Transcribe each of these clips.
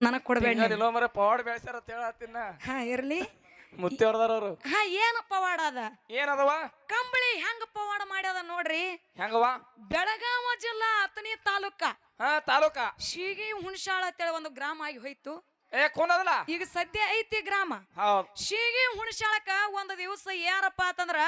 ನನಗ್ ಕೊಡ್ಬೇಡ ಹಿಂಗದಿಲ್ಲ ಮರ ಪವಾಡ ಬೆಳೆಸ್ಯಾರ ಅಂತ ಹೇಳತ್ತಿನ ಹಾ ಇರ್ಲಿ ಮುತ್ತಿ ಹೊರದಾರವ್ರು ಹಾ ಏನ ಪವಾಡ ಅದ ಏನದವ ಕಂಬಳಿ ಹೆಂಗ ಪವಾಡ ಮಾಡ್ಯದ ನೋಡ್ರಿ ಹೆಂಗವ ಬೆಳಗಾವ ಜಿಲ್ಲಾ ಅತನಿ ತಾಲೂಕ ಹಾ ತಾಲೂಕ ಶೀಗಿ ಹುಣಸಾಳ ಅಂತೇಳಿ ಒಂದು ಗ್ರಾಮ ಆಗಿ ಹೋಯ್ತು ಕೂನದಲ್ಲ ಈಗ ಸದ್ಯ ಐತಿ ಗ್ರಾಮ ಹೌದ್ ಶೀಗಿ ಹುಣಸಾಳಕ ಒಂದು ದಿವಸ ಯಾರಪ್ಪ ಅಂತಂದ್ರ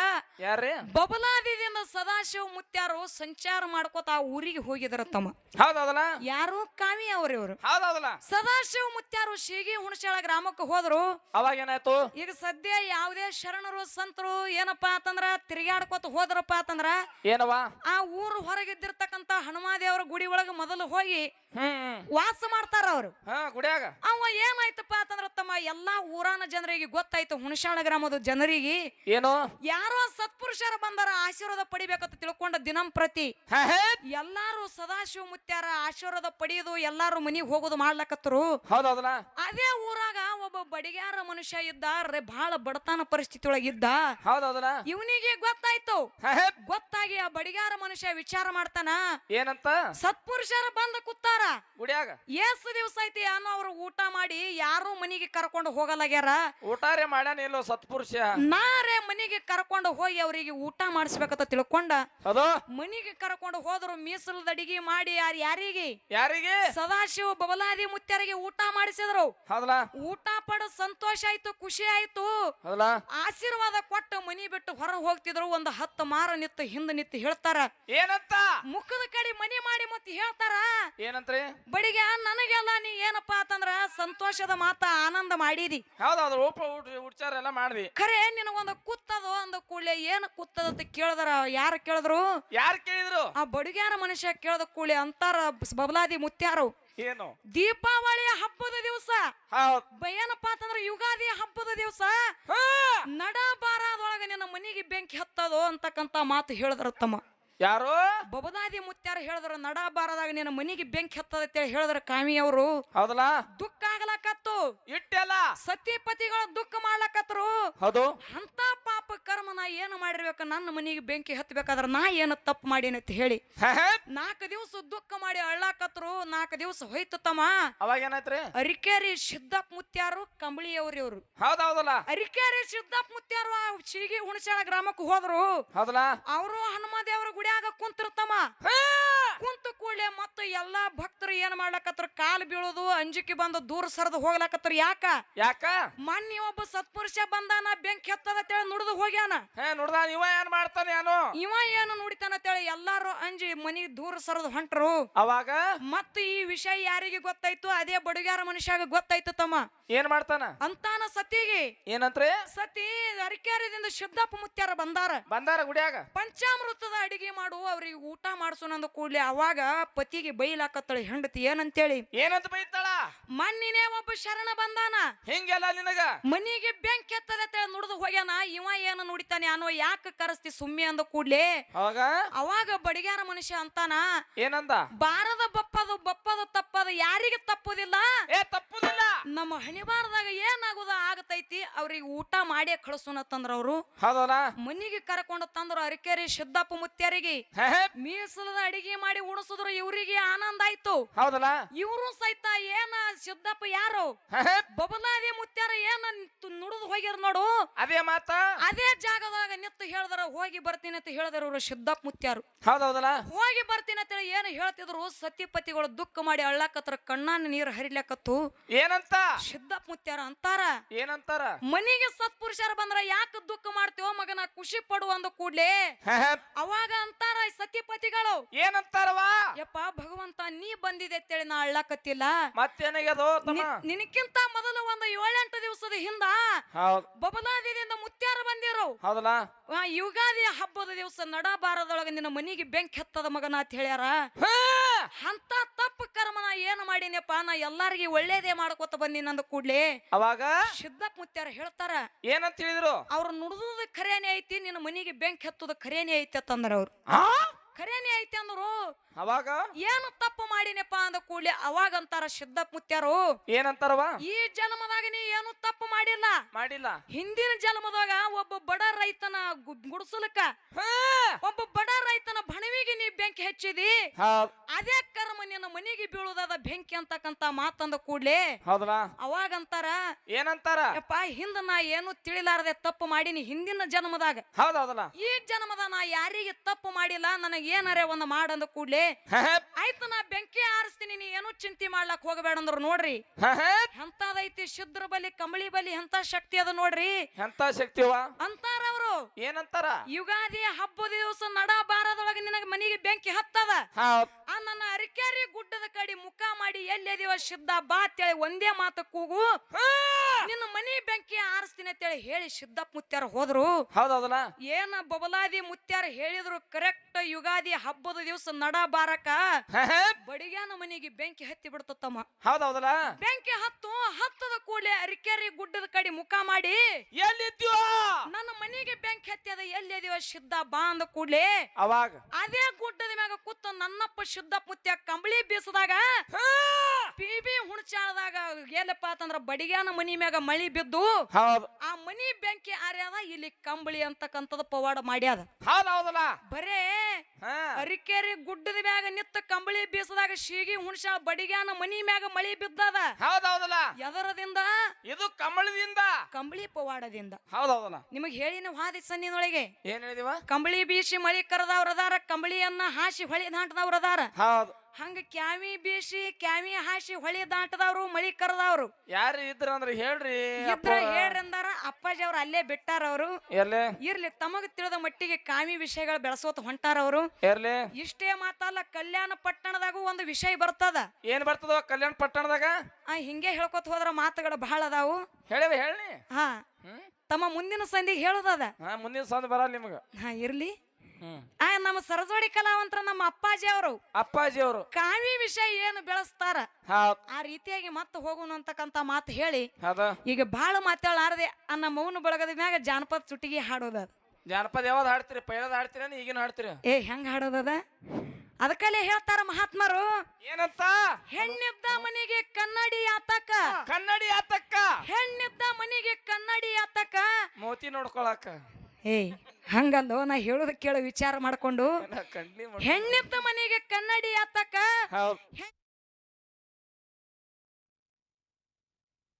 ಯಾರ್ರಿ ಬಬಲಾದಿದಿಂದ ಸದಾಶಿವ ಮುತ್ಯಾರು ಸಂಚಾರ ಮಾಡ್ಕೋತ ಆ ಊರಿಗೆ ಹೋಗಿದಾರ ತಮ್ಮ ಹೌದಲ್ಲ ಯಾರು ಕಾವಿ ಅವ್ರಿ ಇವ್ರು ಹೌದಲ್ಲ ಸದಾಶಿವ ಮುತ್ಯಾರು ಶೀಗಿ ಹುಣಸಾಳ ಗ್ರಾಮಕ್ಕೆ ಹೋದ್ರು ಅವಾಗ ಏನಾಯ್ತು ಈಗ ಸದ್ಯ ಯಾವುದೇ ಶರಣರು ಸಂತರು ಏನಪ್ಪಾ ಅಂತಂದ್ರ ತಿರುಗಾಡ್ಕೋತ ಹೋದ್ರಪ್ಪ ಅಂತಂದ್ರ ಏನವ ಆ ಊರು ಹೊರಗಿದ್ದಿರ್ತಕ್ಕಂತ ಹನುಮಾದೇವರ ಗುಡಿ ಒಳಗ ಮೊದಲು ಹೋಗಿ ಹ್ಮ್ ವಾಸ ಮಾಡ್ತಾರ ಅವ್ರು ಹಾ ಗುಡಿಯಾಗ ಅವ ಏನಾಯ್ತಪ್ಪ ಅಂತಂದ್ರ ತಮ್ಮ ಎಲ್ಲಾ ಊರಾನ ಜನರಿಗೆ ಗೊತ್ತಾಯ್ತು ಹುಣಸಾಳ ಗ್ರಾಮದ ಜನರಿಗೆ ಏನು ಯಾರೋ ಸತ್ಪುರುಷರ ಬಂದಾರ ಆಶೀರ್ವಾದ ಪಡಿಬೇಕಂತ ತಿಳ್ಕೊಂಡ ದಿನಂಪ್ರತಿ ಹಾ ಹೇ ಎಲ್ಲಾರು ಸದಾಶಿವ ಮುತ್ಯಾರ ಆಶೀರ್ವಾದ ಪಡೆಯೋದು ಎಲ್ಲಾರು ಮನಿಗ್ ಹೋಗೋದು ಮಾಡ್ಲಕತ್ತರು ಹೌದಲ್ಲ ಅದೇ ಊರಾಗ ಒಬ್ಬ ಬಡಿಗಾರ ಮನುಷ್ಯ ಇದ್ದ ಬಹಳ ಬಡತನ ಪರಿಸ್ಥಿತಿ ಒಳಗಿದ್ದ ಹೌದಲ್ಲ ಇವನಿಗೆ ಗೊತ್ತಾಯ್ತು ಹಾ ಹೇ ಗೊತ್ತಾಗಿ ಆ ಬಡಿಗಾರ ಮನುಷ್ಯ ವಿಚಾರ ಮಾಡ್ತಾನ ಏನಂತ ಸತ್ಪುರುಷರ ಬಂದ ಕೂತಾರ ಗುಡಿಯಾಗ ಎಸ್ ದಿವಸ ಐತಿ ಅನ್ನೋ ಅವ್ರು ಊಟ ಮಾಡಿ ಯಾರು ಮನಿಗೆ ಕರ್ಕೊಂಡು ಹೋಗಲಾಗ್ಯಾರ ಊಟಾರೆ ಮಾಡ್ಯಾನ ಇಲ್ಲೋ ಸತ್ಪುರುಷ ನಾರೇ ಮನಿಗೆ ಕರ್ಕೊಂಡು ಹೋಗಿ ಅವರಿಗೆ ಊಟ ಮಾಡಿಸ್ಬೇಕಂತ ತಿಳ್ಕೊಂಡ ಅದು ಮನಿಗೆ ಕರ್ಕೊಂಡು ಹೋದ್ರು ಮೀಸಲದ ಅಡಿಗೆ ಮಾಡಿ ಯಾರಿಗೆ ಯಾರಿಗೆ ಸದಾಶಿವ ಬಬಲಾದಿ ಮುತ್ಯಾರಿಗೆ ಊಟ ಮಾಡಿಸಿದ್ರು ಹೌದಲ್ಲ ಊಟ ಪಡ ಸಂತೋಷ ಆಯ್ತು ಖುಷಿ ಆಯ್ತು ಹೌದಲ್ಲ ಆಶೀರ್ವಾದ ಕೊಟ್ಟು ಮನಿ ಬಿಟ್ಟು ಹೊರ ಹೋಗ್ತಿದ್ರು ಒಂದು 10 ಮಾರ ನಿತ್ತು ಹಿಂದ ನಿತ್ತು ಹೇಳ್ತಾರ ಏನಂತ ಮುಖದ ಕಡೆ ಮನಿ ಮಾಡಿ ಮತ್ತೆ ಹೇಳ್ತಾರ ಏನಂತ್ರಿ ಬಡಿಗೆ ನನಗೆಲ್ಲ ನೀ ಏನಪ್ಪಾ ಅಂತಂದ್ರ ಸಂತೋಷದ ಮಾತ ಆನಂದ ಮಾಡಿದಿ ಹೌದೌದು ಉಚ್ಚಾರ ಎಲ್ಲ ಮಾಡ್ದಿ ಖರೆ ನಿನಗೊಂದು ಕುತ್ತದು ಅಂದ ಕೂಡಲೇ ಏನು ಕುತ್ತದ ಅಂತ ಕೇಳಿದ್ರ ಯಾರು ಕೇಳಿದ್ರು ಯಾರು ಕೇಳಿದ್ರು ಆ ಬಡಿಗ್ಯಾರ ಮನುಷ್ಯ ಕೇಳದ ಕೂಡಲೇ ಅಂತಾರ ಬಬಲಾದಿ ಮುತ್ಯಾರು ಏನು ದೀಪಾವಳಿಯ ಹಬ್ಬದ ದಿವಸ ಹೌದ್ ಏನಪ್ಪಾ ಅಂತಂದ್ರ ಯುಗಾದಿ ಹಬ್ಬದ ದಿವಸ ನಡಬಾರದೊಳಗ ನಿನ್ನ ಮನಿಗೆ ಬೆಂಕಿ ಹತ್ತದು ಅಂತಕ್ಕಂತ ಮಾತು ಹೇಳಿದ್ರ ತಮ್ಮ ಯಾರು ಬಬದಾದಿ ಮುತ್ಯಾರ ಹೇಳಿದ್ರ ನಡಬಾರದಾಗ ನಿನ್ನ ಮನಿಗೆ ಬೆಂಕಿ ಹತ್ತದ ಅಂತೇಳಿ ಹೇಳಿದ್ರ ಕಾಮಿ ಅವರು ಹೌದಲ್ಲ ದುಃಖ ಆಗ್ಲಕತ್ತು ಇಟ್ಟೆಲ್ಲ ಸತಿಪತಿಗಳು ದುಃಖ ಮಾಡ್ಲಕತ್ರು ಹೌದು ಅಂತ ಪಾಪ ಕರ್ಮ ನಾ ಏನು ಮಾಡಿರ್ಬೇಕು ನನ್ನ ಮನಿಗೆ ಬೆಂಕಿ ಹತ್ತಬೇಕಾದ್ರ ನಾ ಏನು ತಪ್ಪು ಮಾಡೀನಿ ಅಂತ ಹೇಳಿ 4 ದಿವಸ ದುಃಖ ಮಾಡಿ ಅಳ್ಳಾಕತ್ರು 4 ದಿವಸ ಹೋಯ್ತು ತಮ್ಮ ಅವಾಗ ಏನಾಯ್ತ್ರಿ ಅರಿಕೇರಿ ಸಿದ್ದಪ್ಪ ಮುತ್ಯಾರು ಕಂಬಳಿಯವ್ರಿ ಅವ್ರು ಹೌದೌದಲ್ಲ ಅರಿಕೇರಿ ಸಿದ್ದಪ್ಪ ಮುತ್ಯಾರು ಆ ಶಿಗಿ ಹುಣಸಾಳ ಗ್ರಾಮಕ್ಕೆ ಹೋದ್ರು ಹೌದಲ್ಲ ಅವರು ಹನುಮದೇವರ ಗುಡಿಯಾಗ ಕುಂತಿರ್ತಮ್ಮ ಕುಂತ ಕೂಡಲೇ ಮತ್ತೆ ಎಲ್ಲಾ ಭಕ್ತರು ಏನ್ ಮಾಡ್ಲಕತ್ರ ಕಾಲು ಬೀಳೋದು ಅಂಜಿಕೆ ಬಂದು ದೂರ ಸರದು ಹೋಗ್ಲಕತ್ರ ಯಾಕ ಮೊನ್ನೆ ಒಬ್ಬ ಸತ್ಪುರುಷ ಬಂದಾನ ಬೆಂಕಿ ಹತ್ತದ ನುಡಿದು ಹೋಗ್ಯಾನ ನೋಡ್ದ ಇವ ಏನ್ ಮಾಡ್ತಾನೆ ಏನು ಇವ ಏನು ನುಡಿತಾನ ಅಂತೇಳಿ ಎಲ್ಲಾರು ಅಂಜಿ ಮನಿ ದೂರ ಸರದು ಹೊಂಟ್ರು ಅವಾಗ ಮತ್ತ ಈ ವಿಷಯ ಯಾರಿಗೆ ಗೊತ್ತಾಯ್ತು ಅದೇ ಬಡುಗಾರ ಮನುಷ್ಯಾಗ ಗೊತ್ತಾಯ್ತು ತಮ್ಮ ಏನ್ ಮಾಡ್ತಾನ ಅಂತಾನ ಸತಿಗೆ ಏನಂತ್ರಿ ಸತಿ ಅರಿಕೆರದಿಂದ ಸಿದ್ದಪ್ಪ ಮುತ್ಯಾರ ಬಂದಾರ ಗುಡಿಯಾಗ ಪಂಚಾಮೃತದ ಅಡಿಗೆ ಮಾಡು ಅವ್ರಿಗೆ ಊಟ ಮಾಡಿಸೋನಂದ ಕೂಡ್ಲೆ ಅವಾಗ ಪತಿಗೆ ಬೈಲಾಕತ್ತಳಿ ಹೆಂಡತಿ ಏನಂತೇಳಿ ಏನಂತ ಬೈತಾಳ ಮಣ್ಣಿನೇ ಒಬ್ಬ ಶರಣ ಬಂದಾನ ಹಿಂಗೆಲ್ಲ ನಿನಗ ಮನಿಗೆ ಬೆಂಕಿ ಎತ್ತದ ನುಡಿದು ಹೋಗ್ಯಾನ ಇವ ಏನು ನುಡಿತಾನೆ ಅನ್ನೋ ಯಾಕೆ ಕರೆಸ್ತಿ ಸುಮ್ಮಿ ಅಂದ ಕೂಡ್ಲೆ ಅವಾಗ ಬಡಿಗಾರ ಮನುಷ್ಯ ಅಂತಾನ ಏನಂದ ಬಾರದ ಬಪ್ಪದು ತಪ್ಪದು ಯಾರಿಗೆ ತಪ್ಪುದಿಲ್ಲ ತಪ್ಪುದಿಲ್ಲ ನಮ್ಮ ಹಣಿಬಾರದಾಗ ಏನಾಗುದ ಆಗತೈತಿ ಅವ್ರಿಗೆ ಊಟ ಮಾಡೇ ಕಳ್ಸೋನತ್ತಂದ್ರ ಅವ್ರು ಹೌದಲ್ಲ ಮನಿಗೆ ಕರ್ಕೊಂಡು ತಂದ್ರು ಅರಿಕೆರಿ ಸಿದ್ದಪ್ಪ ಮುತ್ಯಾರಿಗೆ ಮೀಸಲದ ಅಡಿಗೆ ಮಾಡಿ ಉಣಿಸಿದ್ರು ಇವ್ರಿಗೆ ಆನಂದ ಆಯ್ತು ಹೌದಲ್ಲ ಇವ್ರು ಸಹಿತ ಏನ ಸಿದ್ದಪ್ಪ ಯಾರು ಬಬಲಾದಿ ಮುತ್ಯಾರ ಏನ ನುಡಿದು ಹೋಗ್ಯಾರ ನೋಡು ಅದೇ ಮಾತ ಅದೇ ಜಾಗದಾಗ ನಿತ್ತು ಹೇಳಿದ್ರ ಹೋಗಿ ಬರ್ತೀನಿ ಅಂತ ಹೇಳಿದ್ರು ಇವ್ರು ಸಿದ್ದಪ್ಪ ಮುತ್ಯಾರು ಹೌದೌದಲ್ಲ ಹೋಗಿ ಬರ್ತೀನಿ ಅಂತ ಏನು ಹೇಳ್ತಿದ್ರು ಸತಿಪತಿಗಳು ದುಃಖ ಮಾಡಿ ಅಳ್ಳಾಕತ್ರ ಕಣ್ಣಾನ ನೀರು ಹರಿಲಕತ್ತು ಏನಂತ ಸಿದ್ದಪ್ಪ ಮುತ್ಯಾರ ಅಂತಾರ ಏನಂತಾರ ಮನಿಗೆ ಸತ್ಪುರುಷರ ಬಂದ್ರ ಯಾಕೆ ದುಃಖ ಮಾಡ್ತೀವೋ ಮಗನ ಖುಷಿ ಪಡುವ ಅಂದ ಕೂಡ್ಲೆ ಅವಾಗ ಅಂತಾರ ಸತಿಪತಿಗಳು ಏನಂತಾರವಾ ಯಪ್ಪ ಭಗವಂತ ನೀ ಬಂದಿದೆ ಅಂತೇಳಿ ನಾ ಅಳ್ಳಾಕತ್ತಿಲ್ಲ ಮತ್ತೇನಾಗ್ಯದು ನಿನಕ್ಕಿಂತ ಮೊದಲು ಒಂದು 7-8 ದಿವಸದ ಹಿಂದ ಬಬಲಾದಿದಿಂದ ಮುತ್ಯಾರ ಬಂದಿರು ಹೌದಲ್ಲ ಯುಗಾದಿ ಹಬ್ಬದ ದಿವಸ ನಡಬಾರದೊಳಗೆ ನಿನ್ನ ಮನಿಗೆ ಬೆಂಕಿ ಹತ್ತದ ಮಗನ ಅಂತ ಹೇಳ್ಯಾರ ಅಂತ ತಪ್ಪು ಕರ್ಮನ ಏನು ಮಾಡೀನಪ್ಪ ನಾ ಎಲ್ಲಾರಿಗೆ ಒಳ್ಳೇದೇ ಮಾಡ್ಕೊತ ಬಂದಿನಂದ ಕೂಡ್ಲೆ ಅವಾಗ ಸಿದ್ದಪ್ಪ ಮುತ್ಯಾರ ಹೇಳ್ತಾರ ಏನಂತ ಹೇಳಿದ್ರು ಅವ್ರು ನುಡಿದ ಖರೇನೆ ಐತಿ ನಿನ್ನ ಮನಿಗೆ ಬೆಂಕಿ ಹತ್ತದ ಖರೇನೆ ಐತಿ ಅಂತಂದ್ರ ಅವ್ರು ಖರೇನೆ ಐತಿ ಅಂದ್ರು ಅವಾಗ ಏನು ತಪ್ಪು ಮಾಡಿನಪ್ಪ ಅಂದ ಕೂಡ್ಲೆ ಅವಾಗ ಅಂತಾರ ಸಿದ್ದಪ್ಪ ಮುತ್ಯಾರು ಏನಂತಾರವ ಈ ಜನ್ಮದಾಗ ನೀ ಏನು ತಪ್ಪು ಮಾಡಿಲ್ಲ ಮಾಡಿಲ್ಲ ಹಿಂದಿನ ಜನ್ಮದಾಗ ಒಬ್ಬ ಬಡ ರೈತನ ಗುಡಿಸಲಕ್ಕ ಒಬ್ಬ ಬಡ ರೈತನ ಬಣವಿಗೆ ನೀ ಬೆಂಕಿ ಹಚ್ಚಿದಿ ಹೌದ್ ಅದೇ ಕರ್ಮ ನಿನ್ನ ಮನೆಗೆ ಬೀಳುವುದಾದ ಬೆಂಕಿ ಅಂತಕ್ಕಂತ ಮಾತಂದ ಕೂಡ್ಲೆ ಹೌದಲ್ಲ ಅವಾಗಂತಾರ ಏನಂತಾರ ಯಪ್ಪ ಹಿಂದ ನಾ ಏನು ತಿಳಿಲಾರದೆ ತಪ್ಪು ಮಾಡೀನಿ ಹಿಂದಿನ ಜನ್ಮದಾಗ ಹೌದಲ್ಲ ಈ ಜನ್ಮದ ನಾ ಯಾರಿಗೆ ತಪ್ಪು ಮಾಡಿಲ್ಲ ನನಗೆ ಏನಾರೇ ಒಂದು ಮಾಡಂದ ಕೂಡ್ಲೆ ಆಯ್ತು ನಾ ಬೆಂಕಿ ಆರಿಸ್ತೀನಿ ನೀ ಏನು ಚಿಂತೆ ಮಾಡ್ಲಕ್ ಹೋಗಬೇಡ ಅಂದ್ರು ನೋಡ್ರಿ ಎಂತದೈತಿ ಶುದ್ರ ಬಲಿ ಕಂಬಳಿ ಬಲಿ ಎಂತ ಶಕ್ತಿ ಅದ ನೋಡ್ರಿ ಎಂತ ಶಕ್ತಿವ ಅಂತಾರ ಅವರು ಏನಂತಾರ ಯುಗಾದಿ ಹಬ್ಬದ ದಿವಸ ನಡ ಬಾರದೊಳಗೆ ನಿನಗ ಮನಿಗೆ ಬೆಂಕಿ ಹತ್ತದ ಹೌದ್ ಆ ನನ್ನ ಅರಿಕೆರಿ ಗುಡ್ಡದ ಕಡೆ ಮುಖ ಮಾಡಿ ಎಲ್ಲಿದೀವ ಸಿದ್ಧ ಬಾ ಅಂತೇಳಿ ಒಂದೇ ಮಾತು ಕೂಗು ನಿನ್ನ ಮನಿ ಬೆಂಕಿ ಆರಿಸ್ತೀನಿ ಅಂತೇಳಿ ಹೇಳಿ ಸಿದ್ದಪ್ಪ ಮುತ್ಯಾರ ಹೋದ್ರು ಹೌದಲ್ಲ ಏನ ಬಬಲಾದಿ ಮುತ್ಯಾರ ಹೇಳಿದ್ರು ಕರೆಕ್ಟ್ ಯುಗಾದಿ ಹಬ್ಬದ ದಿವಸ ನಡ ಬಾರಕ ಬಡಿಗ್ಯಾನ ಮನಿಗೆ ಬೆಂಕಿ ಹತ್ತಿ ಬಿಡ್ತಮ್ಮ ಹೌದಲ್ಲ ಬೆಂಕಿ ಹತ್ತದ ಕೂಡಲೇ ಅರಿಕೆರಿ ಗುಡ್ಡದ ಕಡೆ ಮುಖ ಮಾಡಿ ಎಲ್ಲಿದ್ಯೋ ನನ್ನ ಮನಿಗೆ ಬೆಂಕಿ ಹತ್ಯದ ಎಲ್ಲಿದೀವ ಸಿದ್ಧ ಬಾ ಅಂದ ಕೂಡ್ಲೆ ಅವಾಗ ಅದೇ ಗುಡ್ಡದ ಮ್ಯಾಗ ಕೂತ ನನ್ನಪ್ಪ ಸಿದ್ದಪ್ಪ ಮುತ್ಯ ಕಂಬಳಿ ಬೀಸದಾಗ ಪಿಬಿ ಹುಣಚಾಳದಾಗ ಏನಪ್ಪ ಅಂತಂದ್ರ ಬಡಿಗ್ಯಾನ ಮನಿ ಮ್ಯಾಗ ಮಳಿ ಬಿದ್ದು ಹೌದ್ ಆ ಮನಿ ಬೆಂಕಿ ಆರ್ಯಾದ ಇಲ್ಲಿ ಕಂಬಳಿ ಅಂತಕ್ಕಂಥದ್ದು ಪವಾಡ ಮಾಡ್ಯಾದ ಹೌದಲ್ಲ ಬರೇ ಅರಿಕೆರಿ ಗುಡ್ಡದ ಮ್ಯಾಗ ನಿತ್ತ ಕಂಬಳಿ ಬೀಸದಾಗ ಶೀಗಿ ಹುಣಸಾಳ ಬಡಿಗ್ಯಾನ ಮನಿ ಮ್ಯಾಗ ಮಳಿ ಬಿದ್ದದ ಹೌದಲ್ಲ ಎದರದಿಂದ ಇದು ಕಮಲದಿಂದ ಕಂಬಳಿ ಪವಾಡದಿಂದ ಹೌದಲ್ಲ ನಿಮಗ್ ಹೇಳಿನ ಹಾದಿ ಸನ್ನಿನೊಳಗೆ ಏನ್ ಹೇಳಿದಿವ ಕಂಬಳಿ ಬೀಸಿ ಮಳಿ ಕರದವ್ರ ಅದಾರ ಕಂಬಳಿಯನ್ನ ಹಾಸಿ ಹೊಳಿ ದಾಟದವ್ರ ಅದಾರ ಹೌದ್ ಹಂಗ ಕ್ಯಾವಿ ಬೀಸಿ ಕ್ಯಾವಿ ಹಾಸಿ ಹೊಳಿ ದಾಟದವ್ರು ಮಳಿ ಕರದವ್ರು ಯಾರು ಇದ್ರ ಅಂದ್ರೆ ಹೇಳ್ರಿ ಇದ್ರ ಹೇಳ್ರಂದಾರ ಅಪ್ಪಾಜಿ ಅವ್ರು ಅಲ್ಲೇ ಬಿಟ್ಟಾರ ಅವರು ಎರ್ಲೆ ಇರ್ಲಿ ತಮಗ ತಿಳಿದ ಮಟ್ಟಿಗೆ ಕಾಮಿ ವಿಷಯಗಳು ಬೆಳೆಸೋತ ಹೊಂಟಾರ ಅವರು ಎರ್ಲೆ ಇಷ್ಟೇ ಮಾತಲ್ಲ ಕಲ್ಯಾಣ ಪಟ್ಟಣದಾಗೂ ಒಂದು ವಿಷಯ ಬರ್ತದ ಏನ್ ಬರ್ತದ ಕಲ್ಯಾಣ ಪಟ್ಟಣದಾಗ ಹಿಂಗೆ ಹೇಳ್ಕೊತ ಹೋದ್ರ ಮಾತುಗಳು ಬಹಳ ಅದಾವು ಹೇಳಿವ ಹೇಳಿ ಹಾ ತಮ್ಮ ಮುಂದಿನ ಸಂಧಿಗೆ ಹೇಳೋದದ ಮುಂದಿನ ಸಂದ ಬರಲ್ಲ ನಿಮಗ ಇರ್ಲಿ ನಮ್ಮ ಸರಜೋಡಿ ಕಲಾವಂತರ ನಮ್ಮ ಅಪ್ಪಾಜಿ ಅವರು ಅಪ್ಪಾಜಿ ಅವರು ಕಾವಿ ವಿಷಯ ಏನು ಬೆಳೆಸ್ತಾರ ಹೌದ್ ಆ ರೀತಿಯಾಗಿ ಮತ್ತೆ ಹೋಗೋಣ ಅಂತಕ್ಕಂತ ಮಾತು ಹೇಳಿ ಹೌದ ಈಗ ಬಹಳ ಮಾತಾಡಲಾರದೆ ನಮ್ಮ ಮೌನ ಬಳಗದ ಮ್ಯಾಗ ಜಾನಪದ ಚುಟಿಗೆ ಹಾಡೋದ ಜಾನಪದ ಯಾವ್ದು ಹಾಡ್ತೀರಿ ಪೈಲದ ಹಾಡ್ತೀರ ಈಗಿನ ಹಾಡ್ತೀರಿ ಹೆಂಗ ಹಾಡೋದದ ಅದಕ್ಕಲ್ಲೇ ಹೇಳ್ತಾರ ಮಹಾತ್ಮರು ಏನಂತ ಹೆಣ್ಣಿದ್ದ ಮನೆಗೆ ಕನ್ನಡಿ ಆತಕ ಕನ್ನಡಿ ಆತಕ್ಕ ಹೆಣ್ಣಿದ್ದ ಮನೆಗೆ ಕನ್ನಡಿ ಆತಕ ಮೋತಿ ನೋಡ್ಕೊಳಕ ಹಂಗಲ್ಲೋ ನಾ ಹೇಳೋದ ಕೇಳೋ ವಿಚಾರ ಮಾಡ್ಕೊಂಡು ಕಣ್ಣಿ ಹೆಣ್ಣಿದ್ದ ಮನೆಗೆ ಕನ್ನಡಿ ಆತಕ ಹೌದ್